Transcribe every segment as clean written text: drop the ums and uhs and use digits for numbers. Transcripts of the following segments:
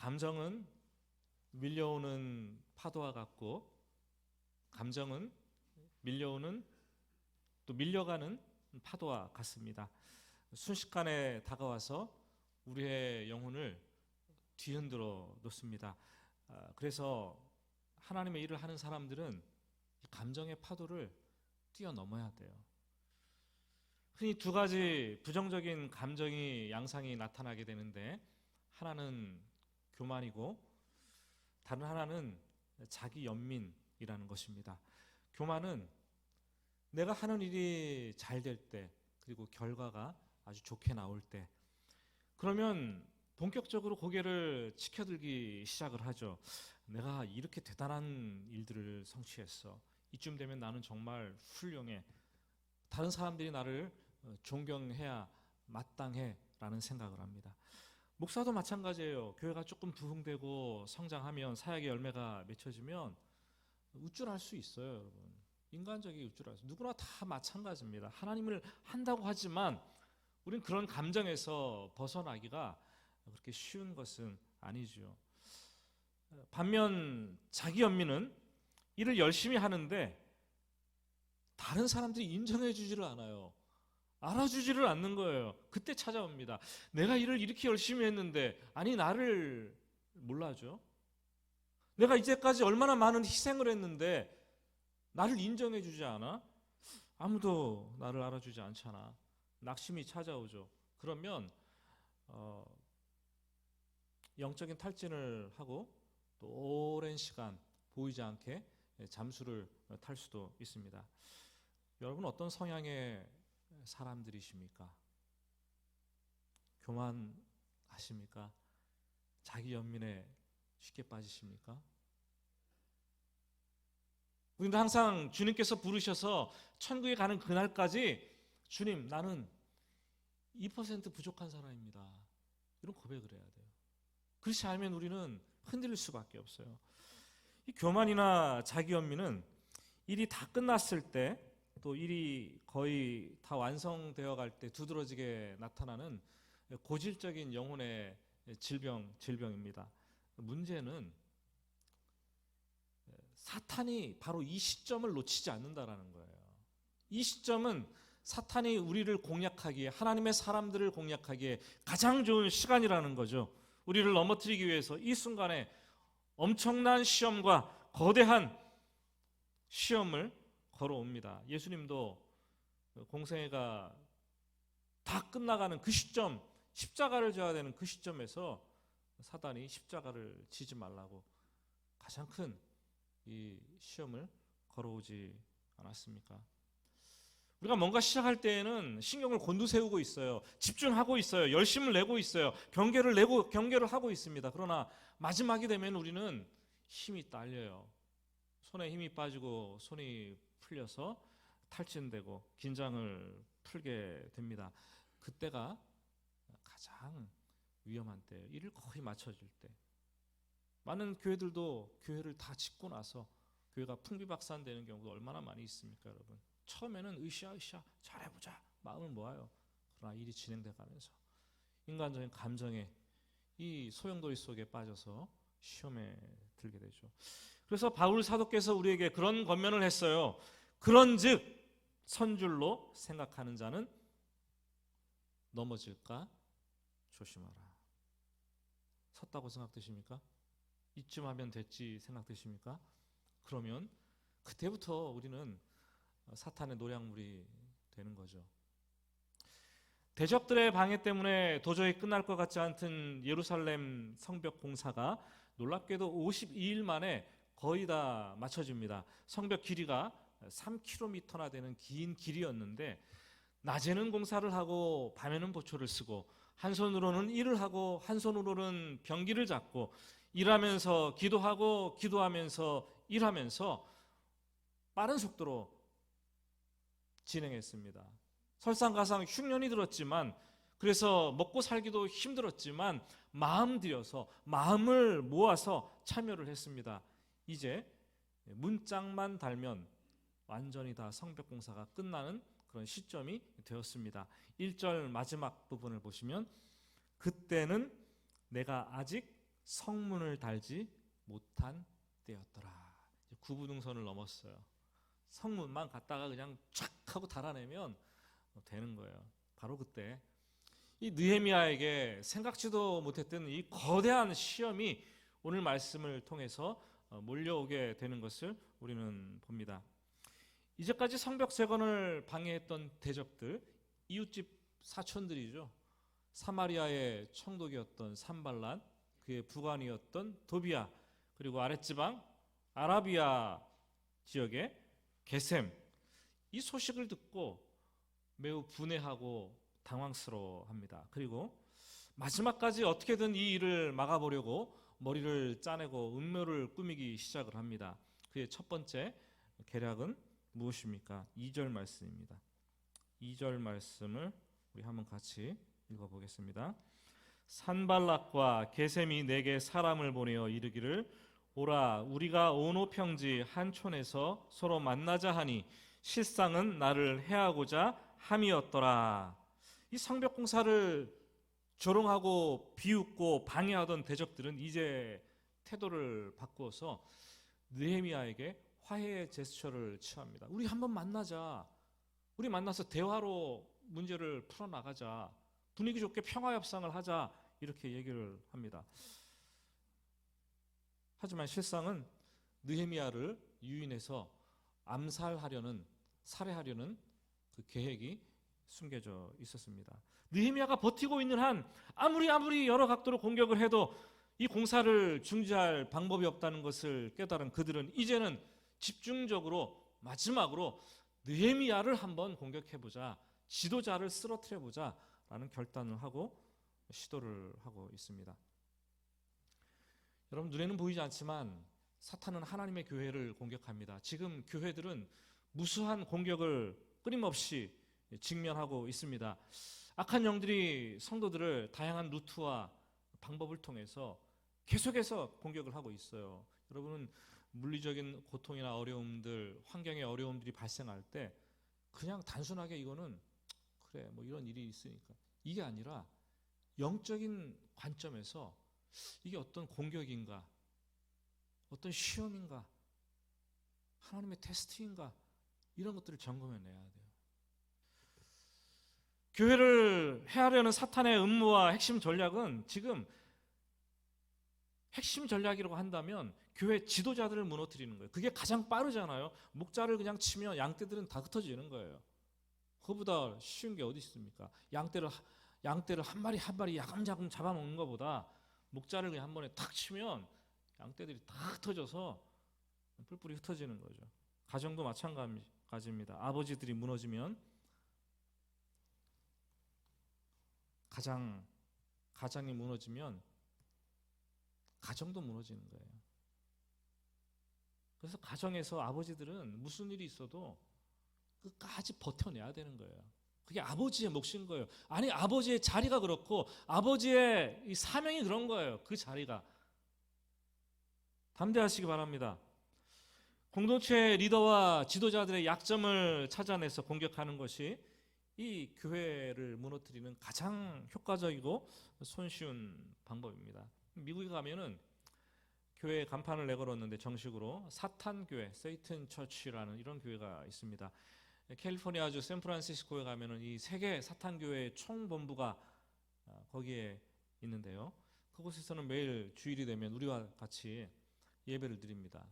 감정은 밀려오는 파도와 같고, 감정은 밀려오는 또 밀려가는 파도와 같습니다. 순식간에 다가와서 우리의 영혼을 뒤흔들어 놓습니다. 그래서 하나님의 일을 하는 사람들은 감정의 파도를 뛰어넘어야 돼요. 흔히 두 가지 부정적인 감정이 양상이 나타나게 되는데, 하나는 교만이고 다른 하나는 자기 연민이라는 것입니다. 교만은 내가 하는 일이 잘 될 때, 그리고 결과가 아주 좋게 나올 때, 그러면 본격적으로 고개를 치켜들기 시작을 하죠. 내가 이렇게 대단한 일들을 성취했어. 이쯤 되면 나는 정말 훌륭해. 다른 사람들이 나를 존경해야 마땅해 라는 생각을 합니다. 목사도 마찬가지예요. 교회가 조금 부흥되고 성장하면, 사역의 열매가 맺혀지면 우쭐할 수 있어요, 여러분. 인간적인 우쭐할 수, 누구나 다 마찬가지입니다. 하나님을 한다고 하지만 우린 그런 감정에서 벗어나기가 그렇게 쉬운 것은 아니죠. 반면 자기 연민은 일을 열심히 하는데 다른 사람들이 인정해 주지를 않아요. 알아주지를 않는 거예요. 그때 찾아옵니다. 내가 일을 이렇게 열심히 했는데 아니 나를 몰라줘? 내가 이제까지 얼마나 많은 희생을 했는데 나를 인정해 주지 않아? 아무도 나를 알아주지 않잖아. 낙심이 찾아오죠. 그러면 영적인 탈진을 하고 또 오랜 시간 보이지 않게 잠수를 탈 수도 있습니다. 여러분 어떤 성향의 사람들이십니까? 교만하십니까? 자기 연민에 쉽게 빠지십니까? 우리는 항상 주님께서 부르셔서 천국에 가는 그날까지 주님, 나는 2% 부족한 사람입니다. 이런 고백을 해야 돼요. 그렇지 않으면 우리는 흔들릴 수밖에 없어요. 이 교만이나 자기 연민은 일이 다 끝났을 때, 또 일이 거의 다 완성되어 갈 때 두드러지게 나타나는 고질적인 영혼의 질병입니다. 문제는 사탄이 바로 이 시점을 놓치지 않는다라는 거예요. 이 시점은 사탄이 우리를 공략하기에, 하나님의 사람들을 공략하기에 가장 좋은 시간이라는 거죠. 우리를 넘어뜨리기 위해서 이 순간에 엄청난 시험과 거대한 시험을 걸어옵니다. 예수님도 공생애가 다 끝나가는 그 시점, 십자가를 져야 되는 그 시점에서 사단이 십자가를 지지 말라고 가장 큰 이 시험을 걸어오지 않았습니까? 우리가 뭔가 시작할 때에는 신경을 곤두세우고 있어요. 집중하고 있어요. 열심을 내고 있어요. 경계를 하고 있습니다. 그러나 마지막이 되면 우리는 힘이 딸려요. 손에 힘이 빠지고 손이 풀려서 탈진되고 긴장을 풀게 됩니다. 그때가 가장 위험한 때예요. 일을 거의 맞춰줄 때. 많은 교회들도 교회를 다 짓고 나서 교회가 풍비박산되는 경우도 얼마나 많이 있습니까, 여러분? 처음에는 으쌰으쌰 잘해보자 마음을 모아요. 그러나 일이 진행돼가면서 인간적인 감정에 이 소용돌이 속에 빠져서 시험에 들게 되죠. 그래서 바울 사도께서 우리에게 그런 권면을 했어요. 그런즉 선줄로 생각하는 자는 넘어질까 조심하라. 섰다고 생각되십니까? 이쯤 하면 됐지 생각되십니까? 그러면 그때부터 우리는 사탄의 노략물이 되는 거죠. 대적들의 방해 때문에 도저히 끝날 것 같지 않던 예루살렘 성벽 공사가 놀랍게도 52일 만에 거의 다 마쳐집니다. 성벽 길이가 3km나 되는 긴 길이었는데 낮에는 공사를 하고 밤에는 보초를 쓰고 한 손으로는 일을 하고 한 손으로는 병기를 잡고 일하면서 기도하고 기도하면서 일하면서 빠른 속도로 진행했습니다. 설상가상 흉년이 들었지만, 그래서 먹고 살기도 힘들었지만 마음 들여서 마음을 모아서 참여를 했습니다. 이제 문짝만 달면 완전히 다 성벽공사가 끝나는 그런 시점이 되었습니다. 1절 마지막 부분을 보시면 그때는 내가 아직 성문을 달지 못한 때였더라. 구부등선을 넘었어요. 성문만 갔다가 그냥 쫙 하고 달아내면 되는 거예요. 바로 그때 이 느헤미야에게 생각지도 못했던 이 거대한 시험이 오늘 말씀을 통해서 몰려오게 되는 것을 우리는 봅니다. 이제까지 성벽 재건을 방해했던 대적들, 이웃집 사촌들이죠. 사마리아의 총독이었던 산발란, 그의 부관이었던 도비야, 그리고 아랫지방 아라비아 지역의 게셈, 이 소식을 듣고 매우 분해하고 당황스러워합니다. 그리고 마지막까지 어떻게든 이 일을 막아보려고 머리를 짜내고 음모를 꾸미기 시작을 합니다. 그의 첫 번째 계략은 무엇입니까? 2절 말씀입니다. 2절 말씀을 우리 한번 같이 읽어보겠습니다. 산발락과 게셈이 내게 사람을 보내어 이르기를 오라 우리가 오노 평지 한 촌에서 서로 만나자 하니 실상은 나를 해하고자 함이었더라. 이 성벽 공사를 조롱하고 비웃고 방해하던 대적들은 이제 태도를 바꾸어서 느헤미야에게 화해의 제스처를 취합니다. 우리 한번 만나자. 우리 만나서 대화로 문제를 풀어나가자. 분위기 좋게 평화협상을 하자. 이렇게 얘기를 합니다. 하지만 실상은 느헤미야를 유인해서 암살하려는, 살해하려는 그 계획이 숨겨져 있었습니다. 느헤미야가 버티고 있는 한 아무리 여러 각도로 공격을 해도 이 공사를 중지할 방법이 없다는 것을 깨달은 그들은 이제는 집중적으로 마지막으로 느헤미야를 한번 공격해보자, 지도자를 쓰러뜨려보자 라는 결단을 하고 시도를 하고 있습니다. 여러분, 눈에는 보이지 않지만 사탄은 하나님의 교회를 공격합니다. 지금 교회들은 무수한 공격을 끊임없이 직면하고 있습니다. 악한 영들이 성도들을 다양한 루트와 방법을 통해서 계속해서 공격을 하고 있어요. 여러분은 물리적인 고통이나 어려움들, 환경의 어려움들이 발생할 때 그냥 단순하게 이거는 그래 뭐 이런 일이 있으니까, 이게 아니라 영적인 관점에서 이게 어떤 공격인가, 어떤 시험인가, 하나님의 테스트인가, 이런 것들을 점검해 내야 돼요. 교회를 해하려는 사탄의 음모와 핵심 전략은 지금 핵심 전략이라고 한다면 교회 지도자들을 무너뜨리는 거예요. 그게 가장 빠르잖아요. 목자를 그냥 치면 양떼들은 다 흩어지는 거예요. 그거보다 쉬운 게 어디 있습니까? 양떼를 한 마리 한 마리 야금야금 잡아먹는 것보다 목자를 그냥 한 번에 탁 치면 양떼들이 다 흩어져서 뿔뿔이 흩어지는 거죠. 가정도 마찬가지입니다. 아버지들이 무너지면 가장이 무너지면 가정도 무너지는 거예요. 그래서 가정에서 아버지들은 무슨 일이 있어도 끝까지 버텨내야 되는 거예요. 그게 아버지의 몫인 거예요. 아니, 아버지의 자리가 그렇고 아버지의 이 사명이 그런 거예요. 그 자리가. 담대하시기 바랍니다. 공동체 리더와 지도자들의 약점을 찾아내서 공격하는 것이 이 교회를 무너뜨리는 가장 효과적이고 손쉬운 방법입니다. 미국에 가면은 교회에 간판을 내걸었는데 정식으로 사탄교회, 세이튼 처치라는 이런 교회가 있습니다. 캘리포니아주 샌프란시스코에 가면은 이 세계 사탄교회의 총본부가 거기에 있는데요. 그곳에서는 매일 주일이 되면 우리와 같이 예배를 드립니다.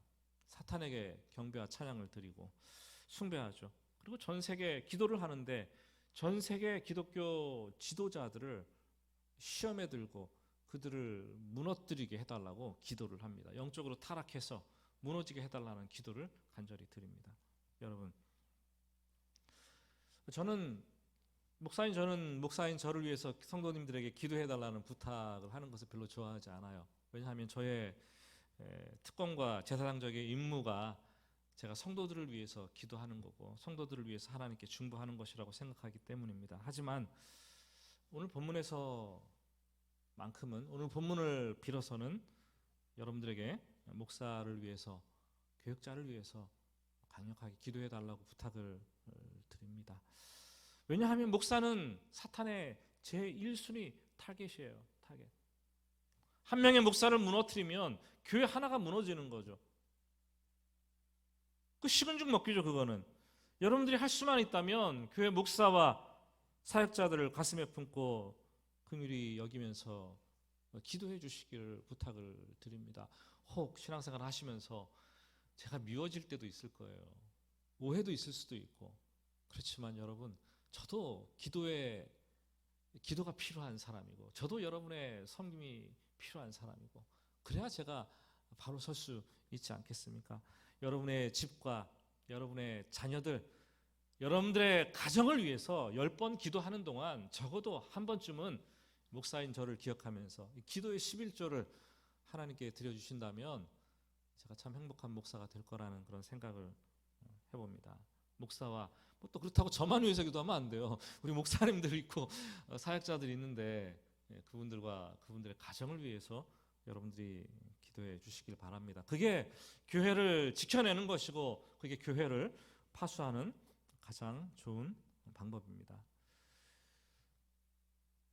사탄에게 경배와 찬양을 드리고 숭배하죠. 그리고 전 세계 기도를 하는데 전 세계 기독교 지도자들을 시험에 들고 그들을 무너뜨리게 해달라고 기도를 합니다. 영적으로 타락해서 무너지게 해달라는 기도를 간절히 드립니다. 여러분, 저는 목사인 저를 위해서 성도님들에게 기도해달라는 부탁을 하는 것을 별로 좋아하지 않아요. 왜냐하면 저의 특권과 제사장적인 임무가 제가 성도들을 위해서 기도하는 거고 성도들을 위해서 하나님께 중보하는 것이라고 생각하기 때문입니다. 하지만 오늘 본문을 빌어서는 여러분들에게 목사를 위해서, 교육자를 위해서 강력하게 기도해 달라고 부탁을 드립니다. 왜냐하면 목사는 사탄의 제1순위 타겟이에요. 타겟. 한 명의 목사를 무너뜨리면 교회 하나가 무너지는 거죠. 그 식은 죽 먹기죠. 그거는 여러분들이 할 수만 있다면 교회 목사와 사역자들을 가슴에 품고 긍휼히 여기면서 기도해 주시기를 부탁을 드립니다. 혹 신앙생활 하시면서 제가 미워질 때도 있을 거예요. 오해도 있을 수도 있고. 그렇지만 여러분, 저도 기도가 필요한 사람이고, 저도 여러분의 섬김이 필요한 사람이고, 그래야 제가 바로 설 수 있지 않겠습니까? 여러분의 집과 여러분의 자녀들, 여러분들의 가정을 위해서 10번 기도하는 동안 적어도 한 번쯤은 목사인 저를 기억하면서 기도의 11조를 하나님께 드려주신다면 제가 참 행복한 목사가 될 거라는 그런 생각을 해봅니다. 목사와 또 그렇다고 저만 위해서 기도하면 안 돼요. 우리 목사님들 있고 사역자들이 있는데 그분들과 그분들의 가정을 위해서 여러분들이 기도해 주시길 바랍니다. 그게 교회를 지켜내는 것이고 그게 교회를 파수하는 가장 좋은 방법입니다.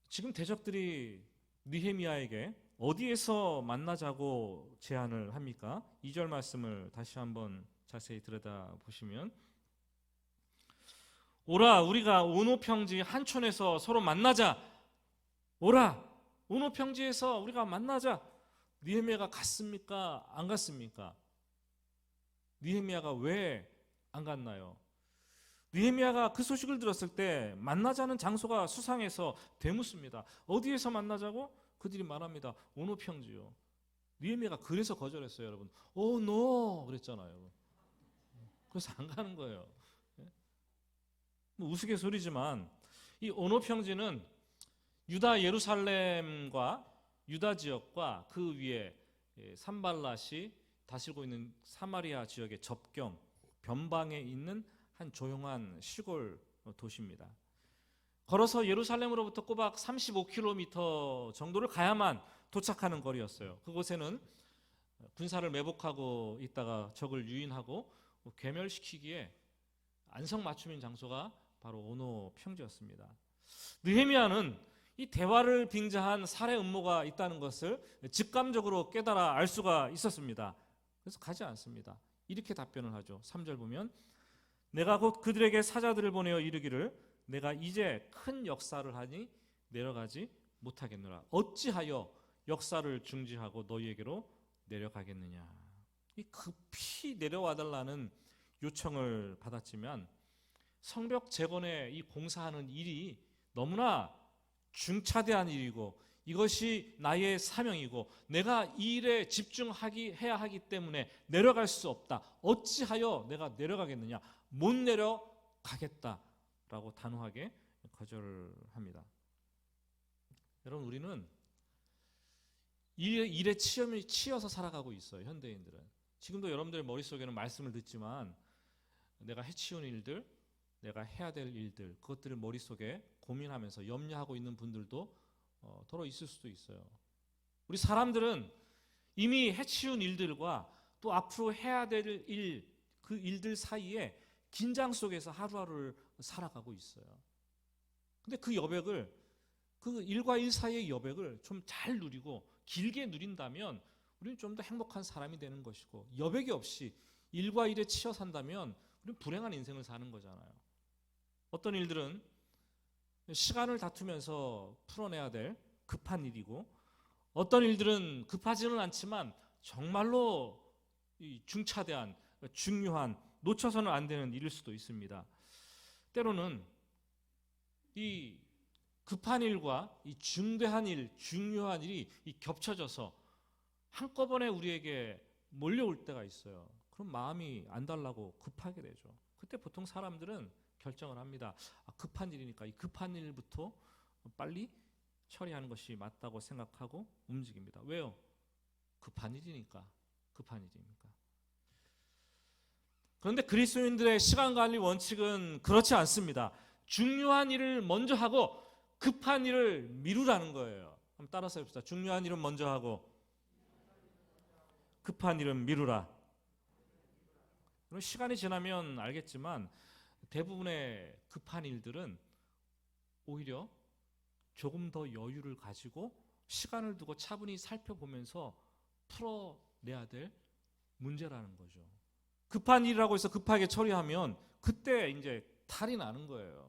지금 대적들이 느헤미야에게 어디에서 만나자고 제안을 합니까? 2절 말씀을 다시 한번 자세히 들여다보시면, 오라 우리가 오노평지 한촌에서 서로 만나자. 오라 오노평지에서 우리가 만나자. 느헤미야가 갔습니까? 안 갔습니까? 느헤미야가 왜 안 갔나요? 느헤미야가 그 소식을 들었을 때 만나자는 장소가 수상해서 되묻습니다. 어디에서 만나자고? 그들이 말합니다. 오노평지요. 느헤미야가 그래서 거절했어요, 여러분. 노 그랬잖아요. 그래서 안 가는 거예요. 우스갯소리지만 이 오노평지는 유다 예루살렘과 유다 지역과 그 위에 산발랏이 다스리고 있는 사마리아 지역의 접경 변방에 있는 한 조용한 시골 도시입니다. 걸어서 예루살렘으로부터 꼬박 35km 정도를 가야만 도착하는 거리였어요. 그곳에는 군사를 매복하고 있다가 적을 유인하고 괴멸시키기에 안성맞춤인 장소가 바로 오노 평지였습니다. 느헤미야는 이 대화를 빙자한 살해 음모가 있다는 것을 직감적으로 깨달아 알 수가 있었습니다. 그래서 가지 않습니다. 이렇게 답변을 하죠. 3절 보면, 내가 곧 그들에게 사자들을 보내어 이르기를 내가 이제 큰 역사를 하니 내려가지 못하겠노라. 어찌하여 역사를 중지하고 너희에게로 내려가겠느냐. 이 급히 내려와달라는 요청을 받았지만 성벽 재건에 이 공사하는 일이 너무나 중차대한 일이고 이것이 나의 사명이고 내가 이 일에 집중해야 하기 때문에 내려갈 수 없다. 어찌하여 내가 내려가겠느냐. 못 내려가겠다라고 단호하게 거절을 합니다. 여러분, 우리는 일에 치여서 살아가고 있어요. 현대인들은. 지금도 여러분들의 머릿속에는 말씀을 듣지만 내가 해치운 일들, 내가 해야 될 일들, 그것들을 머릿속에 고민하면서 염려하고 있는 분들도 더러 있을 수도 있어요. 우리 사람들은 이미 해치운 일들과 또 앞으로 해야 될 일, 그 일들 사이에 긴장 속에서 하루하루를 살아가고 있어요. 근데 그 여백을, 그 일과 일 사이의 여백을 좀 잘 누리고 길게 누린다면 우리는 좀 더 행복한 사람이 되는 것이고, 여백이 없이 일과 일에 치여 산다면 우리는 불행한 인생을 사는 거잖아요. 어떤 일들은 시간을 다투면서 풀어내야 될 급한 일이고, 어떤 일들은 급하지는 않지만 정말로 중차대한, 중요한, 놓쳐서는 안 되는 일일 수도 있습니다. 때로는 이 급한 일과 이 중대한 일, 중요한 일이 겹쳐져서 한꺼번에 우리에게 몰려올 때가 있어요. 그럼 마음이 안달나고 급하게 되죠. 그때 보통 사람들은 결정을 합니다. 급한 일이니까 이 급한 일부터 빨리 처리하는 것이 맞다고 생각하고 움직입니다. 왜요? 급한 일이니까. 그런데 그리스도인들의 시간 관리 원칙은 그렇지 않습니다. 중요한 일을 먼저 하고 급한 일을 미루라는 거예요. 한번 따라서 해봅시다. 중요한 일은 먼저 하고 급한 일은 미루라. 그럼 시간이 지나면 알겠지만 대부분의 급한 일들은 오히려 조금 더 여유를 가지고 시간을 두고 차분히 살펴보면서 풀어내야 될 문제라는 거죠. 급한 일이라고 해서 급하게 처리하면 그때 이제 탈이 나는 거예요.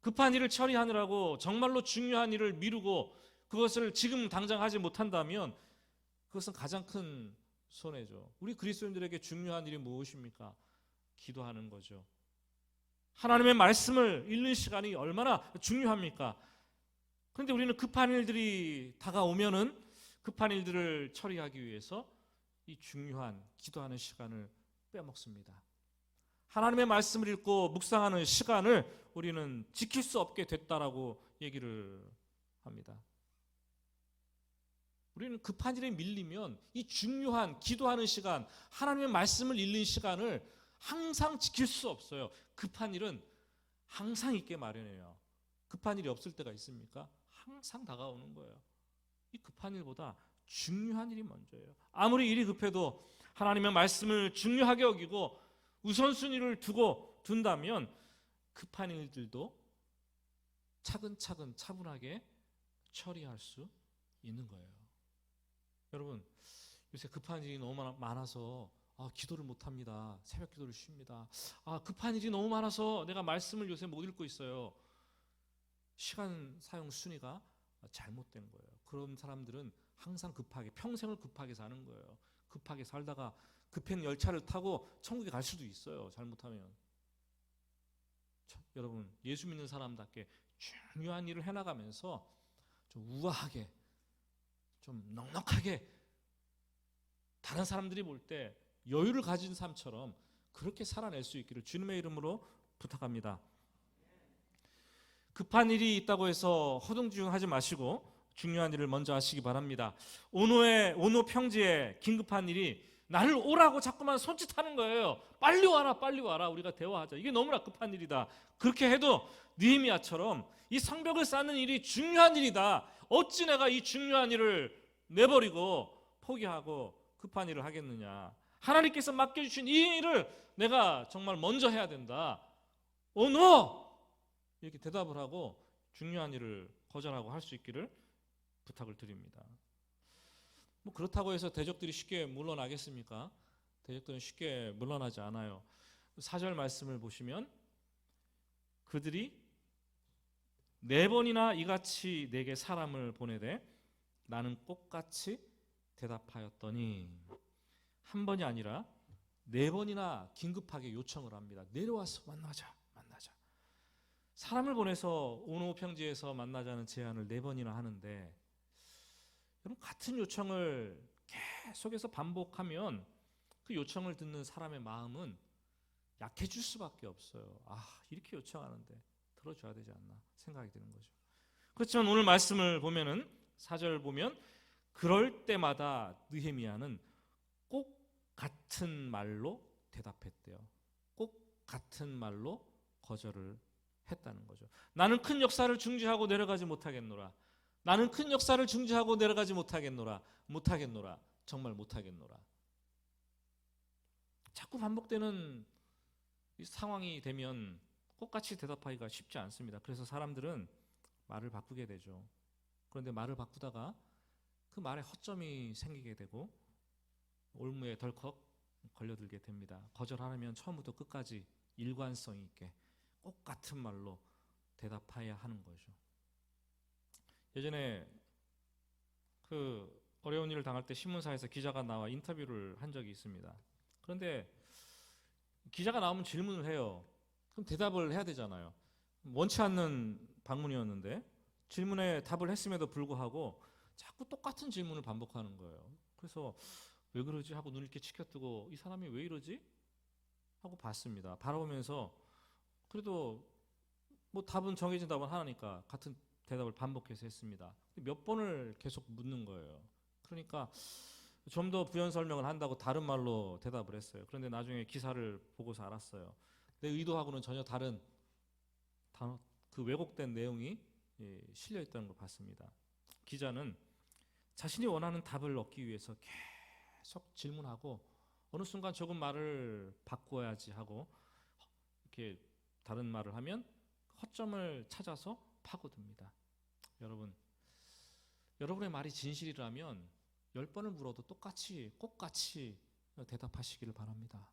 급한 일을 처리하느라고 정말로 중요한 일을 미루고 그것을 지금 당장 하지 못한다면 그것은 가장 큰 손해죠. 우리 그리스도인들에게 중요한 일이 무엇입니까? 기도하는 거죠. 하나님의 말씀을 읽는 시간이 얼마나 중요합니까? 그런데 우리는 급한 일들이 다가오면은 급한 일들을 처리하기 위해서 이 중요한 기도하는 시간을 빼먹습니다. 하나님의 말씀을 읽고 묵상하는 시간을 우리는 지킬 수 없게 됐다라고 얘기를 합니다. 우리는 급한 일에 밀리면 이 중요한 기도하는 시간, 하나님의 말씀을 읽는 시간을 항상 지킬 수 없어요. 급한 일은 항상 있게 마련해요. 급한 일이 없을 때가 있습니까? 항상 다가오는 거예요. 이 급한 일보다 중요한 일이 먼저예요. 아무리 일이 급해도 하나님의 말씀을 중요하게 여기고 우선순위를 둔다면 급한 일들도 차근차근 차분하게 처리할 수 있는 거예요. 여러분, 요새 급한 일이 너무 많아서 기도를 못합니다. 새벽 기도를 쉽니다. 급한 일이 너무 많아서 내가 말씀을 요새 못 읽고 있어요. 시간 사용 순위가 잘못된 거예요. 그런 사람들은 항상 급하게, 평생을 급하게 사는 거예요. 급하게 살다가 급행 열차를 타고 천국에 갈 수도 있어요. 잘못하면. 여러분, 예수 믿는 사람답게 중요한 일을 해나가면서 좀 우아하게, 좀 넉넉하게 다른 사람들이 볼 때 여유를 가진 삶처럼 그렇게 살아낼 수 있기를 주님의 이름으로 부탁합니다. 급한 일이 있다고 해서 허둥지둥하지 마시고 중요한 일을 먼저 하시기 바랍니다. 오노 평지에 긴급한 일이 나를 오라고 자꾸만 손짓하는 거예요. 빨리 와라, 빨리 와라. 우리가 대화하자. 이게 너무나 급한 일이다. 그렇게 해도 느헤미야처럼 이 성벽을 쌓는 일이 중요한 일이다. 어찌 내가 이 중요한 일을 내버리고 포기하고 급한 일을 하겠느냐. 하나님께서 맡겨주신 이 일을 내가 정말 먼저 해야 된다. 오노! 이렇게 대답을 하고 중요한 일을 거절하고 할 수 있기를 부탁을 드립니다. 그렇다고 해서 대적들이 쉽게 물러나겠습니까? 대적들은 쉽게 물러나지 않아요. 4절 말씀을 보시면 그들이 4번이나 이같이 내게 사람을 보내되 나는 꽃같이 대답하였더니 한 번이 아니라 4번이나 긴급하게 요청을 합니다. 내려와서 만나자. 사람을 보내서 오노 평지에서 만나자는 제안을 4번이나 하는데 여러분, 같은 요청을 계속해서 반복하면 그 요청을 듣는 사람의 마음은 약해질 수밖에 없어요. 이렇게 요청하는데 들어줘야 되지 않나 생각이 드는 거죠. 그렇지만 오늘 말씀을 보면은 4절 보면 그럴 때마다 느헤미야는 꼭 같은 말로 대답했대요. 꼭 같은 말로 거절을 했다는 거죠. 나는 큰 역사를 중지하고 내려가지 못하겠노라. 나는 큰 역사를 중지하고 내려가지 못하겠노라. 정말 못하겠노라. 자꾸 반복되는 이 상황이 되면 똑같이 대답하기가 쉽지 않습니다. 그래서 사람들은 말을 바꾸게 되죠. 그런데 말을 바꾸다가 그 말에 허점이 생기게 되고 올무에 덜컥 걸려들게 됩니다. 거절하려면 처음부터 끝까지 일관성 있게 꼭 같은 말로 대답해야 하는 거죠. 예전에 그 어려운 일을 당할 때 신문사에서 기자가 나와 인터뷰를 한 적이 있습니다. 그런데 기자가 나오면 질문을 해요. 그럼 대답을 해야 되잖아요. 원치 않는 방문이었는데 질문에 답을 했음에도 불구하고 자꾸 똑같은 질문을 반복하는 거예요. 그래서 왜 그러지 하고 눈을 이렇게 치켜뜨고 이 사람이 왜 이러지 하고 봤습니다. 바라보면서 그래도 답은 정해진 답은 하나니까 같은 대답을 반복해서 했습니다. 몇 번을 계속 묻는 거예요. 그러니까 좀 더 부연 설명을 한다고 다른 말로 대답을 했어요. 그런데 나중에 기사를 보고서 알았어요. 내 의도하고는 전혀 다른 단어, 그 왜곡된 내용이 실려 있다는 걸 봤습니다. 기자는 자신이 원하는 답을 얻기 위해서 계속 질문하고 어느 순간 조금 말을 바꿔야지 하고 이렇게 다른 말을 하면 허점을 찾아서 파고듭니다. 여러분, 여러분의 말이 진실이라면 10번을 물어도 똑같이 대답하시기를 바랍니다.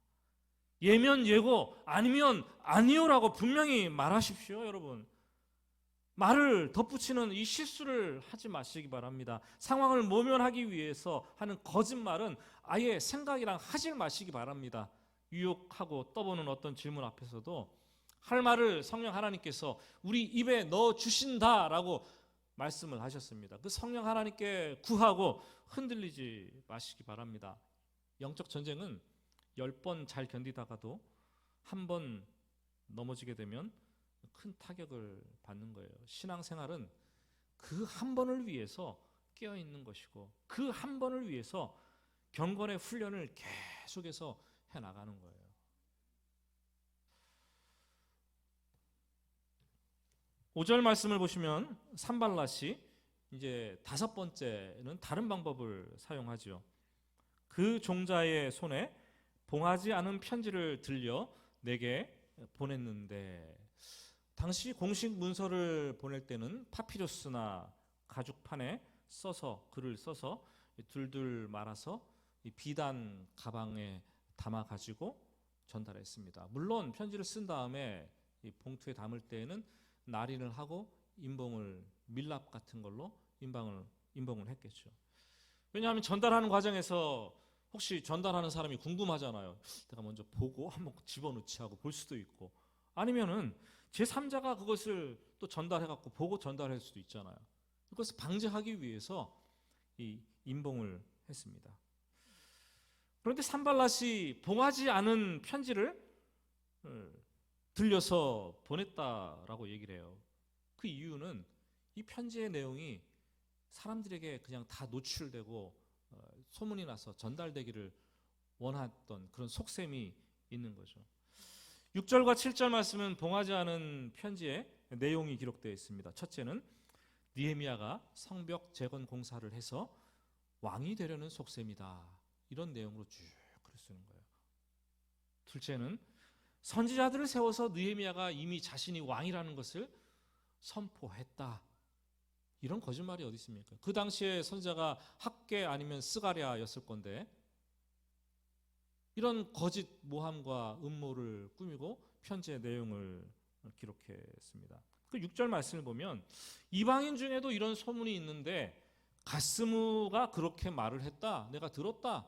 예면 예고, 아니면 아니요라고 분명히 말하십시오, 여러분. 말을 덧붙이는 이 실수를 하지 마시기 바랍니다. 상황을 모면하기 위해서 하는 거짓말은 아예 생각이랑 하지 마시기 바랍니다. 유혹하고 떠보는 어떤 질문 앞에서도 할 말을 성령 하나님께서 우리 입에 넣어 주신다라고 말씀을 하셨습니다. 그 성령 하나님께 구하고 흔들리지 마시기 바랍니다. 영적 전쟁은 10번 잘 견디다가도 한 번 넘어지게 되면 큰 타격을 받는 거예요. 신앙생활은 그 한 번을 위해서 깨어있는 것이고 그 한 번을 위해서 경건의 훈련을 계속해서 해나가는 거예요. 오절 말씀을 보시면 산발랏이 이제 5번째는 다른 방법을 사용하죠. 그 종자의 손에 봉하지 않은 편지를 들려 내게 보냈는데, 당시 공식 문서를 보낼 때는 파피루스나 가죽판에 써서 글을 써서 둘둘 말아서 비단 가방에 담아 가지고 전달했습니다. 물론 편지를 쓴 다음에 봉투에 담을 때에는 날인을 하고 인봉을 밀랍 같은 걸로 인봉을 했겠죠. 왜냐하면 전달하는 과정에서 혹시 전달하는 사람이 궁금하잖아요. 내가 먼저 보고 한번 집어넣지 하고 볼 수도 있고, 아니면은 제3자가 그것을 또 전달해갖고 보고 전달할 수도 있잖아요. 그것을 방지하기 위해서 이 인봉을 했습니다. 그런데 산발랏이 봉하지 않은 편지를 들려서 보냈다라고 얘기를 해요. 그 이유는 이 편지의 내용이 사람들에게 그냥 다 노출되고 소문이 나서 전달되기를 원했던 그런 속셈이 있는 거죠. 6절과 7절 말씀은 봉하지 않은 편지에 내용이 기록되어 있습니다. 첫째는 느헤미야가 성벽 재건 공사를 해서 왕이 되려는 속셈이다, 이런 내용으로 쭉 글을 쓰는 거예요. 둘째는 선지자들을 세워서 느헤미야가 이미 자신이 왕이라는 것을 선포했다, 이런 거짓말이 어디 있습니까? 그 당시에 선지자가 학계 아니면 스가랴였을 건데 이런 거짓 모함과 음모를 꾸미고 편지의 내용을 기록했습니다. 그 6절 말씀을 보면 이방인 중에도 이런 소문이 있는데 가스무가 그렇게 말을 했다, 내가 들었다,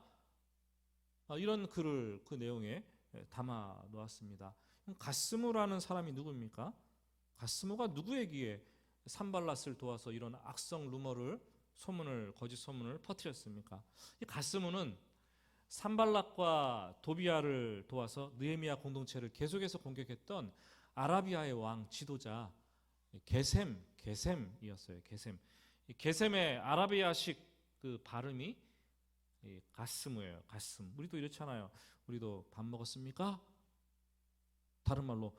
이런 글을 그 내용에 담아 놓았습니다. 가스무라는 사람이 누구입니까? 가스무가 누구에게 산발랏을 도와서 이런 악성 루머를, 거짓 소문을 퍼뜨렸습니까? 이 가스무는 산발랏과 도비아를 도와서 느헤미야 공동체를 계속해서 공격했던 아라비아의 왕 지도자 게셈이었어요. 게셈의 아라비아식 그 발음이 가스무예요. 가스무. 우리도 이렇잖아요. 우리도 밥 먹었습니까? 다른 말로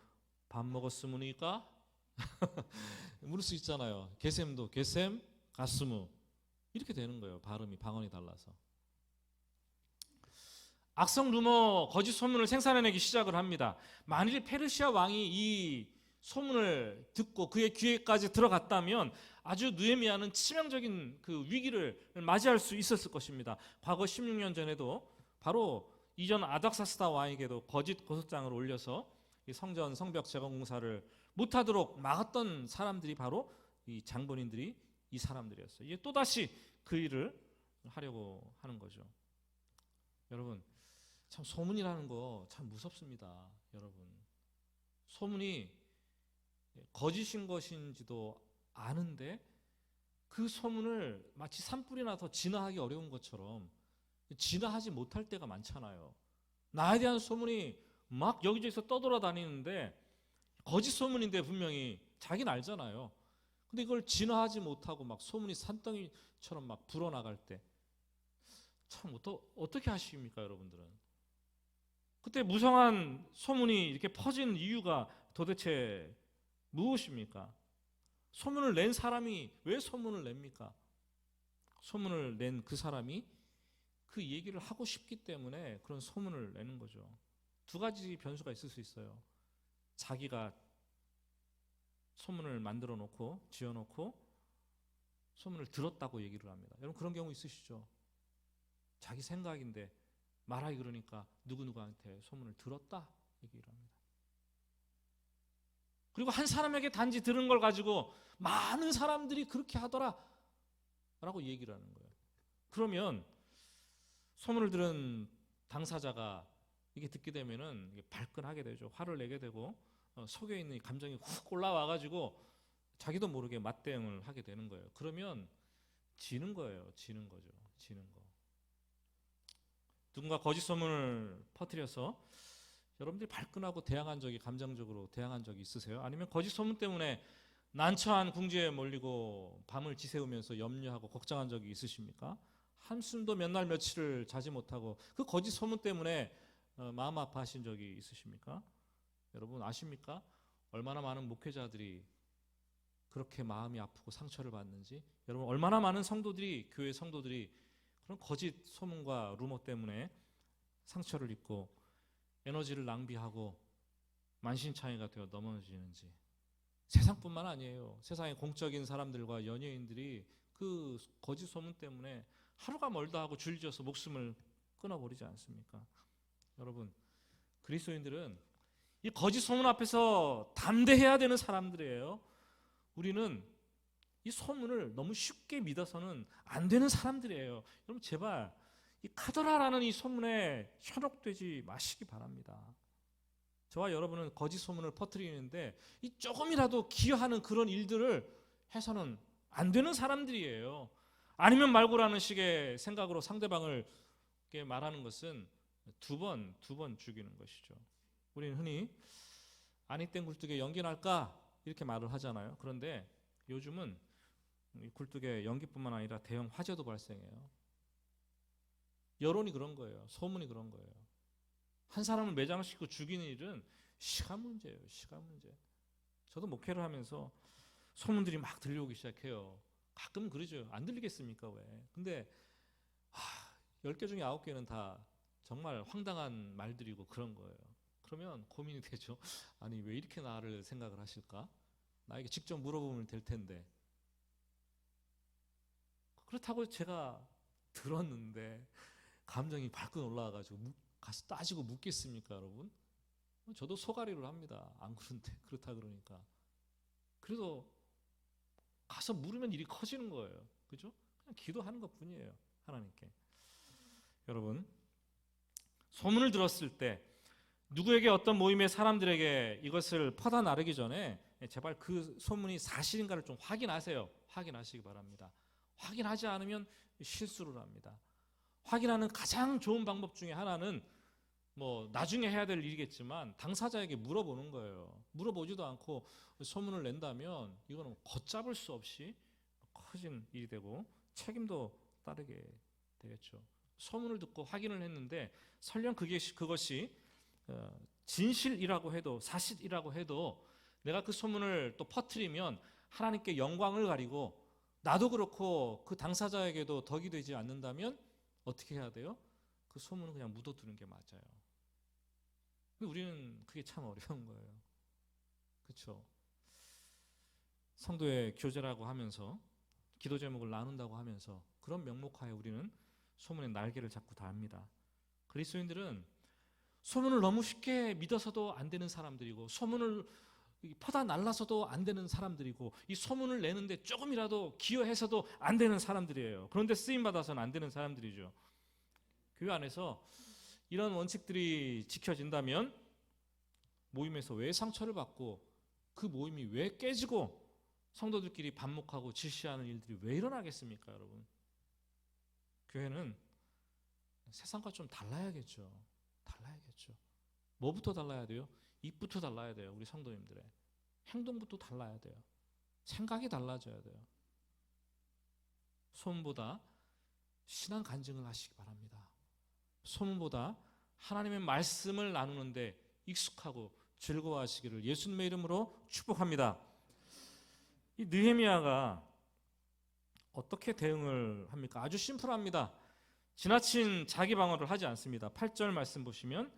밥 먹었습니까? 물을 수 있잖아요. 게셈도 게셈, 가스무 이렇게 되는 거예요. 발음이, 방언이 달라서. 악성 루머, 거짓 소문을 생산해내기 시작을 합니다. 만일 페르시아 왕이 이 소문을 듣고 그의 귀에까지 들어갔다면 아주 느헤미야는 치명적인 그 위기를 맞이할 수 있었을 것입니다. 과거 16년 전에도 바로 이전 아닥사스다 왕에게도 거짓 고소장을 올려서 이 성벽 재건 공사를 못하도록 막았던 사람들이 바로 이 장본인들이 이 사람들이었어요. 이게 또다시 그 일을 하려고 하는 거죠. 여러분, 참 소문이라는 거 참 무섭습니다. 여러분, 소문이 거짓인 것인지도 아는데 그 소문을 마치 산불이 나서 진화하기 어려운 것처럼 진화하지 못할 때가 많잖아요. 나에 대한 소문이 막 여기저기서 떠돌아다니는데 거짓 소문인데 분명히 자기는 알잖아요. 근데 이걸 진화하지 못하고 막 소문이 산더미처럼 막 불어나갈 때 참 어떻게 하십니까, 여러분들은? 그때 무성한 소문이 이렇게 퍼진 이유가 도대체 무엇입니까? 소문을 낸 사람이 왜 소문을 냅니까? 소문을 낸 그 사람이 그 얘기를 하고 싶기 때문에 그런 소문을 내는 거죠. 두 가지 변수가 있을 수 있어요. 자기가 소문을 만들어 놓고 지어 놓고 소문을 들었다고 얘기를 합니다. 여러분 그런 경우 있으시죠? 자기 생각인데 말하기 그러니까 누구누구한테 소문을 들었다 얘기를 합니다. 그리고 한 사람에게 단지 들은 걸 가지고 많은 사람들이 그렇게 하더라 라고 얘기를 하는 거예요. 그러면 소문을 들은 당사자가 이게 듣게 되면은 이게 발끈하게 되죠. 화를 내게 되고 속에 있는 감정이 훅 올라와 가지고 자기도 모르게 맞대응을 하게 되는 거예요. 그러면 지는 거예요. 지는 거죠. 지는 거. 누군가 거짓 소문을 퍼뜨려서 여러분들이 발끈하고 대항한 적이, 감정적으로 대항한 적이 있으세요? 아니면 거짓 소문 때문에 난처한 궁지에 몰리고 밤을 지새우면서 염려하고 걱정한 적이 있으십니까? 한숨도 몇 날 며칠을 자지 못하고 그 거짓 소문 때문에 마음 아파하신 적이 있으십니까? 여러분 아십니까? 얼마나 많은 목회자들이 그렇게 마음이 아프고 상처를 받는지, 여러분 얼마나 많은 성도들이, 교회 성도들이 그런 거짓 소문과 루머 때문에 상처를 입고 에너지를 낭비하고 만신창이가 되어 넘어지는지. 세상뿐만 아니에요. 세상의 공적인 사람들과 연예인들이 그 거짓 소문 때문에 하루가 멀다 하고 줄지어서 목숨을 끊어버리지 않습니까? 여러분, 그리스도인들은 이 거짓 소문 앞에서 담대해야 되는 사람들이에요. 우리는 이 소문을 너무 쉽게 믿어서는 안 되는 사람들이에요. 여러분 제발 이 카더라라는 이 소문에 현혹되지 마시기 바랍니다. 저와 여러분은 거짓 소문을 퍼뜨리는데 이 조금이라도 기여하는 그런 일들을 해서는 안 되는 사람들이에요. 아니면 말고라는 식의 생각으로 상대방을 말하는 것은 두 번 죽이는 것이죠. 우리는 흔히 아니 땡 굴뚝에 연기 날까 이렇게 말을 하잖아요. 그런데 요즘은 이 굴뚝에 연기뿐만 아니라 대형 화재도 발생해요. 여론이 그런 거예요. 소문이 그런 거예요. 한 사람을 매장시키고 죽이는 일은 시간 문제예요. 시간 문제. 저도 목회를 하면서 소문들이 막 들려오기 시작해요. 가끔 그러죠. 안 들리겠습니까? 왜? 근데 10개 중에 9개는 다 정말 황당한 말들이고 그런 거예요. 그러면 고민이 되죠. 아니 왜 이렇게 나를 생각을 하실까? 나에게 직접 물어보면 될 텐데. 그렇다고 제가 들었는데 감정이 발끈 올라와가지고 가서 따지고 묻겠습니까, 여러분? 저도 소가리를 합니다. 안 그런데 그렇다 그러니까. 그래도 가서 물으면 일이 커지는 거예요. 그죠? 그냥 기도하는 것뿐이에요. 하나님께. 여러분, 소문을 들었을 때 누구에게 어떤 모임의 사람들에게 이것을 퍼다 나르기 전에 제발 그 소문이 사실인가를 좀 확인하세요. 확인하시기 바랍니다. 확인하지 않으면 실수를 합니다. 확인하는 가장 좋은 방법 중에 하나는 뭐 나중에 해야 될 일이겠지만 당사자에게 물어보는 거예요. 물어보지도 않고 소문을 낸다면 이거는 걷잡을 수 없이 커진 일이 되고 책임도 따르게 되겠죠. 소문을 듣고 확인을 했는데 설령 그것이 진실이라고 해도, 사실이라고 해도 내가 그 소문을 또 퍼뜨리면 하나님께 영광을 가리고 나도 그렇고 그 당사자에게도 덕이 되지 않는다면 어떻게 해야 돼요? 그 소문은 그냥 묻어두는 게 맞아요. 우리는 그게 참 어려운 거예요. 그렇죠? 성도의 교제라고 하면서 기도 제목을 나눈다고 하면서 그런 명목하에 우리는 소문의 날개를 잡고 답니다. 그리스도인들은 소문을 너무 쉽게 믿어서도 안 되는 사람들이고 소문을 퍼다 날라서도 안 되는 사람들이고 이 소문을 내는데 조금이라도 기여해서도 안 되는 사람들이에요. 그런데 쓰임받아서는 안 되는 사람들이죠. 교회 안에서 이런 원칙들이 지켜진다면 모임에서 왜 상처를 받고 그 모임이 왜 깨지고 성도들끼리 반목하고 질시하는 일들이 왜 일어나겠습니까, 여러분? 교회는 세상과 좀 달라야겠죠. 달라야겠죠. 뭐부터 달라야 돼요? 입부터 달라야 돼요. 우리 성도님들의 행동부터 달라야 돼요. 생각이 달라져야 돼요. 소문보다 신앙 간증을 하시기 바랍니다. 소문보다 하나님의 말씀을 나누는데 익숙하고 즐거워하시기를 예수님의 이름으로 축복합니다. 이 느헤미야가 어떻게 대응을 합니까? 아주 심플합니다. 지나친 자기 방어를 하지 않습니다. 8절 말씀 보시면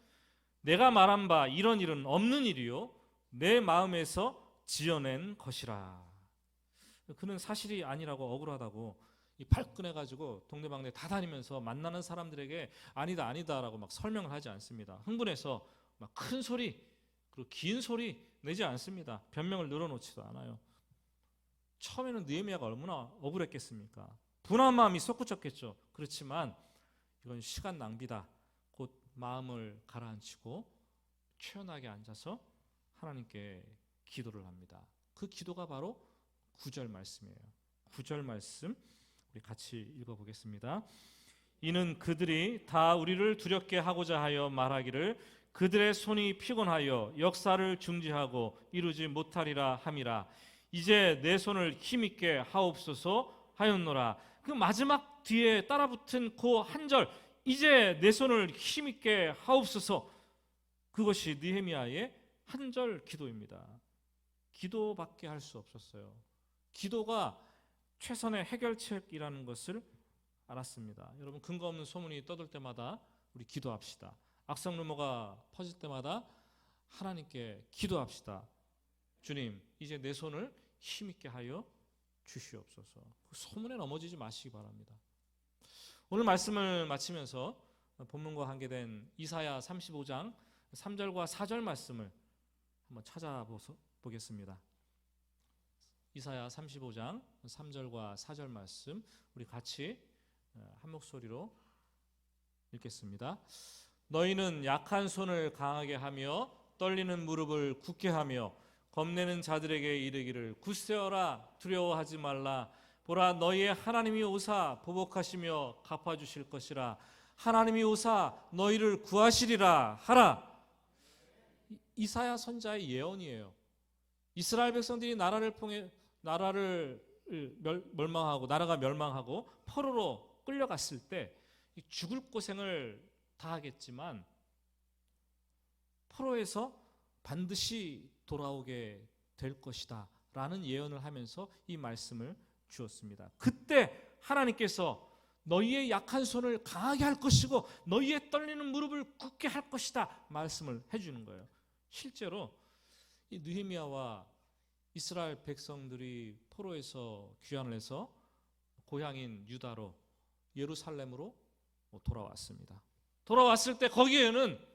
내가 말한 바 이런 일은 없는 일이요 내 마음에서 지어낸 것이라. 그는 사실이 아니라고 억울하다고 이 발끈해가지고 동네방네 다 다니면서 만나는 사람들에게 아니다 아니다라고 막 설명을 하지 않습니다. 흥분해서 막 큰 소리 그리고 긴 소리 내지 않습니다. 변명을 늘어놓지도 않아요. 처음에는 느헤미야가 얼마나 억울했겠습니까? 분한 마음이 솟구쳤겠죠. 그렇지만 이건 시간 낭비다. 곧 마음을 가라앉히고 초연하게 앉아서 하나님께 기도를 합니다. 그 기도가 바로 9절 말씀이에요. 9절 말씀 우리 같이 읽어보겠습니다. 이는 그들이 다 우리를 두렵게 하고자 하여 말하기를 그들의 손이 피곤하여 역사를 중지하고 이루지 못하리라 함이라. 이제 내 손을 힘있게 하옵소서 하였노라. 그 마지막 뒤에 따라붙은 그 한 절, 이제 내 손을 힘있게 하옵소서, 그것이 느헤미야의 한 절 기도입니다. 기도밖에 할 수 없었어요. 기도가 최선의 해결책이라는 것을 알았습니다. 여러분, 근거 없는 소문이 떠들 때마다 우리 기도합시다. 악성 루머가 퍼질 때마다 하나님께 기도합시다. 주님, 이제 내 손을 힘있게 하여 주시옵소서. 그 소문에 넘어지지 마시기 바랍니다. 오늘 말씀을 마치면서 본문과 관계된 이사야 35장 3절과 4절 말씀을 한번 찾아보겠습니다. 이사야 35장 3절과 4절 말씀 우리 같이 한 목소리로 읽겠습니다. 너희는 약한 손을 강하게 하며 떨리는 무릎을 굳게 하며 겁내는 자들에게 이르기를 굳세어라, 두려워하지 말라. 보라, 너희의 하나님이 오사 보복하시며 갚아주실 것이라. 하나님이 오사 너희를 구하시리라 하라. 이사야 선자의 예언이에요. 이스라엘 백성들이 나라를 멸망하고 나라가 멸망하고 포로로 끌려갔을 때 죽을 고생을 다 하겠지만 포로에서 반드시 돌아오게 될 것이다 라는 예언을 하면서 이 말씀을 주었습니다. 그때 하나님께서 너희의 약한 손을 강하게 할 것이고 너희의 떨리는 무릎을 굳게 할 것이다 말씀을 해주는 거예요. 실제로 이 느헤미야와 이스라엘 백성들이 포로에서 귀환을 해서 고향인 유다로 예루살렘으로 돌아왔습니다. 돌아왔을 때 거기에는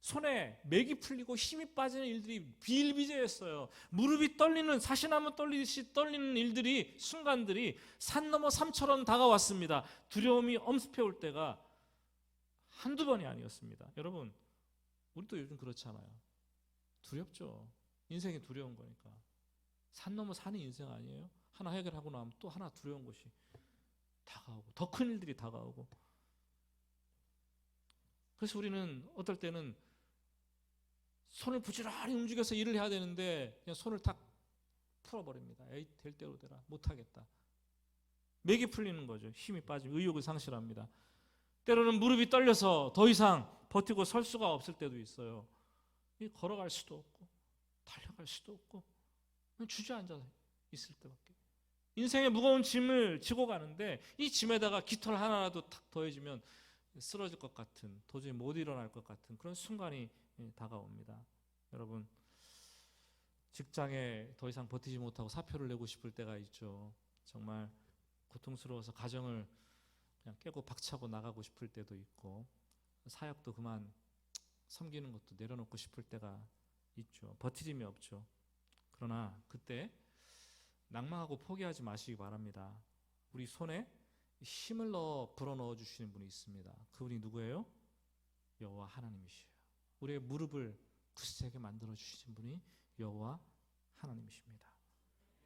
손에 맥이 풀리고 힘이 빠지는 일들이 비일비재했어요. 무릎이 떨리는, 사시나무 떨리듯이 떨리는 일들이, 순간들이 산 넘어 산처럼 다가왔습니다. 두려움이 엄습해올 때가 한두 번이 아니었습니다. 여러분, 우리도 요즘 그렇잖아요. 두렵죠. 인생이 두려운 거니까. 산 넘어 산이 인생 아니에요? 하나 해결하고 나면 또 하나 두려운 것이 다가오고 더 큰 일들이 다가오고. 그래서 우리는 어떨 때는 손을 부지런히 움직여서 일을 해야 되는데 그냥 손을 탁 풀어버립니다. 에이, 될 대로 되라, 못하겠다. 맥이 풀리는 거죠. 힘이 빠지고 의욕을 상실합니다. 때로는 무릎이 떨려서 더 이상 버티고 설 수가 없을 때도 있어요. 걸어갈 수도 없고 달려갈 수도 없고 주저앉아 있을 때밖에. 인생의 무거운 짐을 지고 가는데 이 짐에다가 깃털 하나라도 탁 더해지면 쓰러질 것 같은, 도저히 못 일어날 것 같은 그런 순간이 다가옵니다. 여러분, 직장에 더 이상 버티지 못하고 사표를 내고 싶을 때가 있죠. 정말 고통스러워서 가정을 그냥 깨고 박차고 나가고 싶을 때도 있고, 사역도 그만 섬기는 것도 내려놓고 싶을 때가 있죠. 버티림이 없죠. 그러나 그때 낭망하고 포기하지 마시기 바랍니다. 우리 손에 힘을 불어넣어 주시는 분이 있습니다. 그분이 누구예요? 여호와 하나님이시에요. 우리의 무릎을 굳세게 만들어 주신 분이 여호와 하나님이십니다.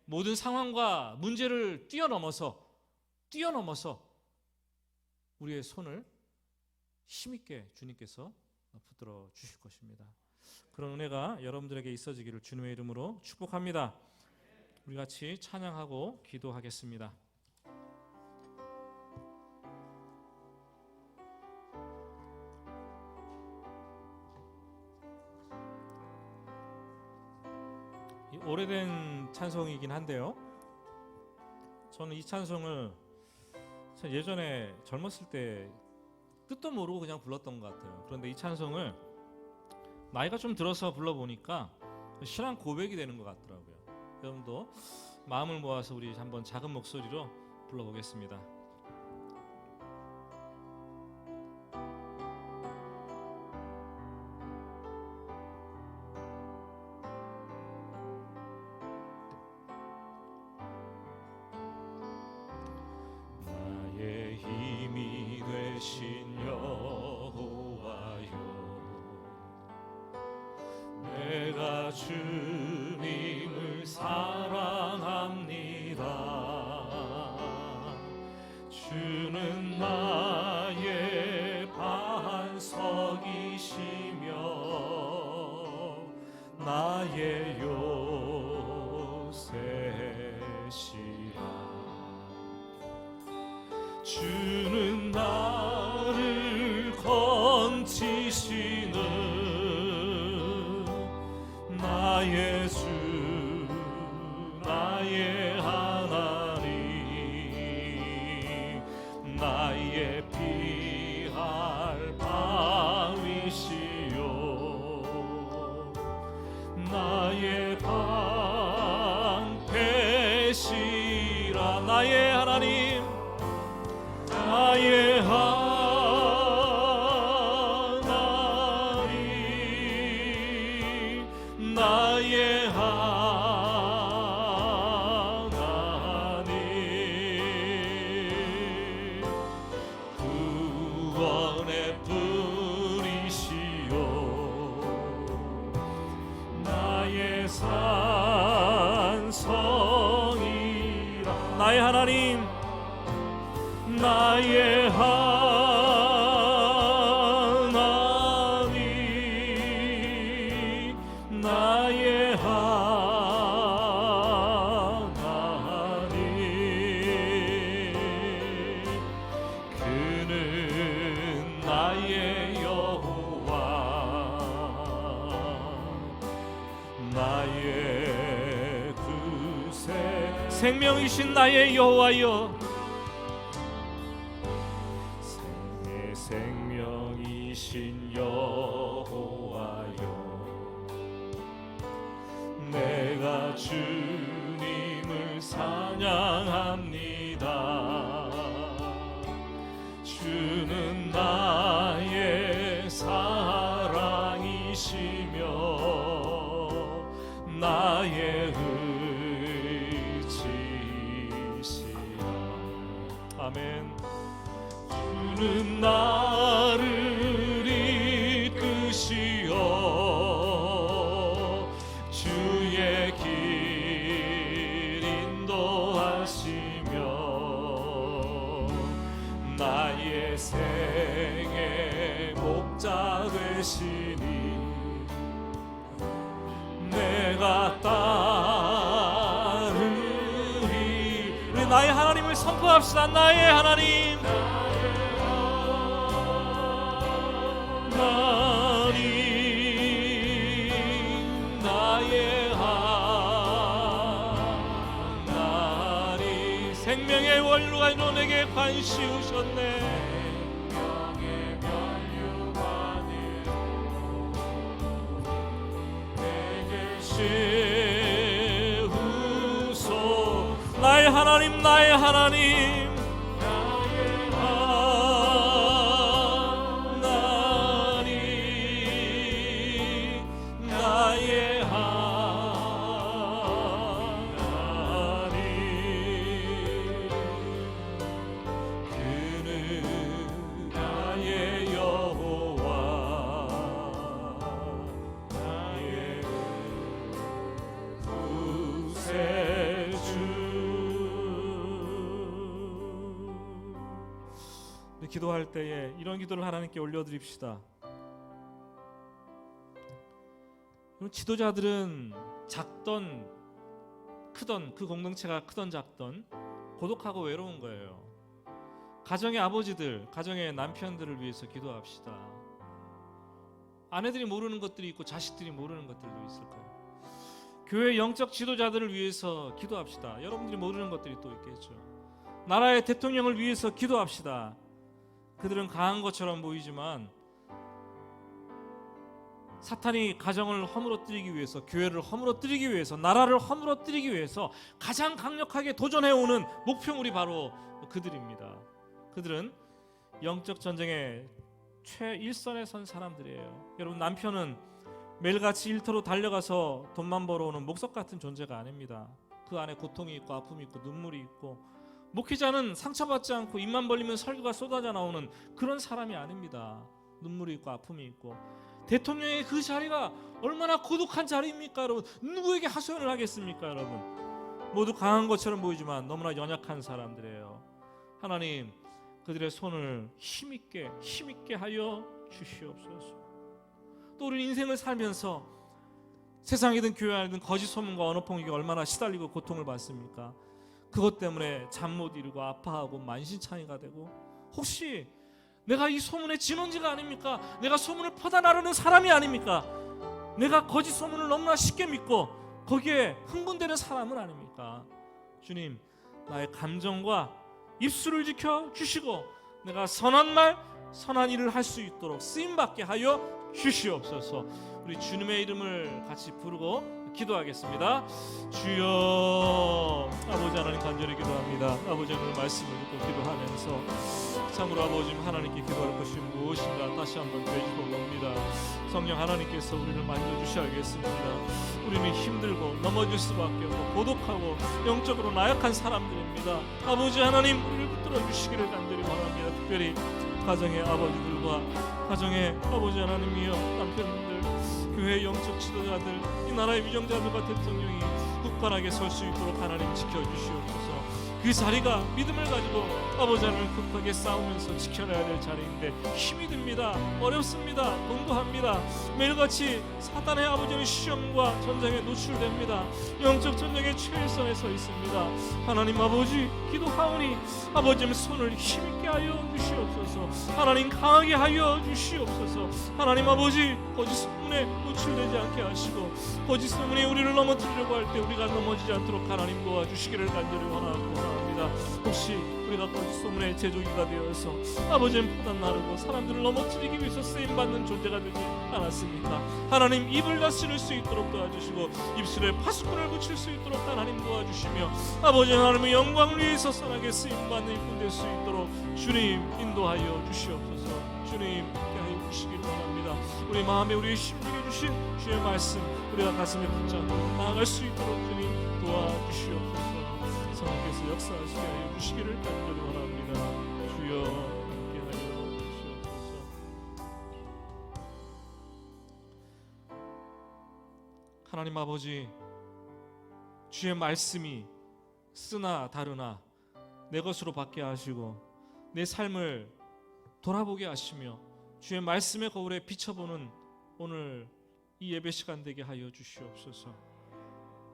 모든 상황과 문제를 뛰어넘어서 우리의 손을 힘있게 주님께서 붙들어 주실 것입니다. 그런 은혜가 여러분들에게 있어지기를 주님의 이름으로 축복합니다. 우리 같이 찬양하고 기도하겠습니다. 오래된 찬송이긴 한데요, 저는 이 찬송을 예전에 젊었을 때 뜻도 모르고 그냥 불렀던 것 같아요. 그런데 이 찬송을 나이가 좀 들어서 불러보니까 신앙 고백이 되는 것 같더라고요. 여러분도 마음을 모아서 우리 한번 작은 목소리로 불러보겠습니다. 나의 힘이 되신 여호와여, 내가 주님을 사랑합니다. 주는 나의 반석이시며 나의 요새시라. 주는 나를 건지시는 나의 주, 나의 하나님, 나의 피할 바위시요, 나의 방패시라. 나의 하나님, 나의 하나님, 나의 하나님, 구원의 뿌리시요, 나의 산성이라. 나의 하나님, 나의 하나님, 나의 하나님, 그는 나의 여호와, 나의 구세, 생명이신 나의 여호와여, 생명이신 여호와여, 내가 주님을 찬양합니다. 주는 나의 사랑이시며 나의 의지시라. 아멘. 주는 나를 이끄시어 주의 길 인도하시며 나의 생의 목자 되시니 내가 따르리. 우리 나의 하나님을 선포합시다. 나의 하나님, 나의 하나님, 생명의 원루가 이로 내게 관시우셨네. 생명의 면류관으로 내게 세우소. 나의 하나님, 나의 하나님, 나의 하나님, 그는 나의 여호와, 나의 구세주. 기도할 때에 이런 기도를 하나님께 올려드립시다. 지도자들은 작던 크던, 그 공동체가 크던 작던 고독하고 외로운 거예요. 가정의 아버지들, 가정의 남편들을 위해서 기도합시다. 아내들이 모르는 것들이 있고 자식들이 모르는 것들도 있을 거예요. 교회 영적 지도자들을 위해서 기도합시다. 여러분들이 모르는 것들이 또 있겠죠. 나라의 대통령을 위해서 기도합시다. 그들은 강한 것처럼 보이지만 사탄이 가정을 허물어뜨리기 위해서, 교회를 허물어뜨리기 위해서, 나라를 허물어뜨리기 위해서 가장 강력하게 도전해오는 목표물이 바로 그들입니다. 그들은 영적 전쟁의 최일선에 선 사람들이에요. 여러분, 남편은 매일같이 일터로 달려가서 돈만 벌어오는 목석 같은 존재가 아닙니다. 그 안에 고통이 있고 아픔이 있고 눈물이 있고, 목회자는 상처받지 않고 입만 벌리면 설교가 쏟아져 나오는 그런 사람이 아닙니다. 눈물이 있고 아픔이 있고. 대통령의 그 자리가 얼마나 고독한 자리입니까, 여러분? 누구에게 하소연을 하겠습니까, 여러분? 모두 강한 것처럼 보이지만 너무나 연약한 사람들이에요. 하나님, 그들의 손을 힘있게 하여 주시옵소서. 또 우리 인생을 살면서 세상이든 교회 안이든 거짓 소문과 언어폭력에 얼마나 시달리고 고통을 받습니까? 그것 때문에 잠 못 이루고 아파하고 만신창이가 되고, 혹시 내가 이 소문의 진원지가 아닙니까? 내가 소문을 퍼다 나르는 사람이 아닙니까? 내가 거짓 소문을 너무나 쉽게 믿고 거기에 흥분되는 사람은 아닙니까? 주님, 나의 감정과 입술을 지켜주시고 내가 선한 말, 선한 일을 할 수 있도록 쓰임받게 하여 주시옵소서. 우리 주님의 이름을 같이 부르고 기도하겠습니다. 주여, 아버지 하나님 간절히 기도합니다. 아버지 오늘 말씀을 듣고 기도하면서 참으로 아버지 하나님께 기도할 것이 무엇인가 다시 한번 되짚어봅니다. 성령 하나님께서 우리를 만져주셔야겠습니다. 우리는 힘들고 넘어질 수밖에 없고 고독하고 영적으로 나약한 사람들입니다. 아버지 하나님, 우리를 붙들어 주시기를 간절히 바랍니다. 특별히 가정의 아버지들과 가정의 아버지 하나님이여 남편들, 교회 영적 지도자들, 이 나라의 위정자들과 대통령이 굳건하게 설 수 있도록 하나님 지켜주시옵소서. 그 자리가 믿음을 가지고 아버지 하나님을 급하게 싸우면서 지켜내야 될 자리인데 힘이 듭니다. 어렵습니다. 공고합니다. 매일같이 사단의 아버지는 시험과 전쟁에 노출됩니다. 영적 전쟁의 최일선에 서 있습니다. 하나님 아버지, 기도하오니 아버지의 손을 힘있게 하여 주시옵소서. 하나님 강하게 하여 주시옵소서. 하나님 아버지, 거짓 소문에 노출되지 않게 하시고 거짓 소문이 우리를 넘어뜨리려고 할 때 우리가 넘어지지 않도록 하나님 도와주시기를 간절히 원합니다. 혹시 우리가 거짓 소문의 제조기가 되어서 아버지의 포단 나르고 사람들을 넘어뜨리기 위해서 쓰임받는 존재가 되지 않았습니까? 하나님, 입을 다스릴 수 있도록 도와주시고 입술에 파수꾼을 붙일 수 있도록 하나님 도와주시며 아버지 하나님의 영광을 위해서 선하게 쓰임받는 일꾼 될 수 있도록 주님 인도하여 주시옵소서. 주님 함께하여 주시기를 원합니다. 우리 마음에 우리의 심중에 주신 주의 말씀 우리가 가슴에 붙잡고 나아갈 수 있도록 주님 도와주시옵소서. 성령께서 역사하시게 하여 주시기를 간절히 원합니다. 주여 함께하여 주시옵소서. 하나님 아버지, 주의 말씀이 쓰나 다르나 내 것으로 받게 하시고 내 삶을 돌아보게 하시며 주의 말씀의 거울에 비춰보는 오늘 이 예배 시간 되게 하여 주시옵소서.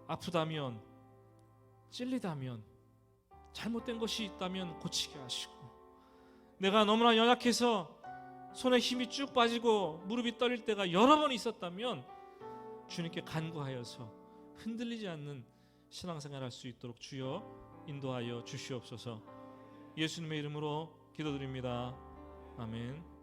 아프다면, 찔리다면, 잘못된 것이 있다면 고치게 하시고, 내가 너무나 연약해서 손에 힘이 쭉 빠지고 무릎이 떨릴 때가 여러 번 있었다면 주님께 간구하여서 흔들리지 않는 신앙생활 할 수 있도록 주여 인도하여 주시옵소서. 예수님의 이름으로 기도드립니다. 아멘.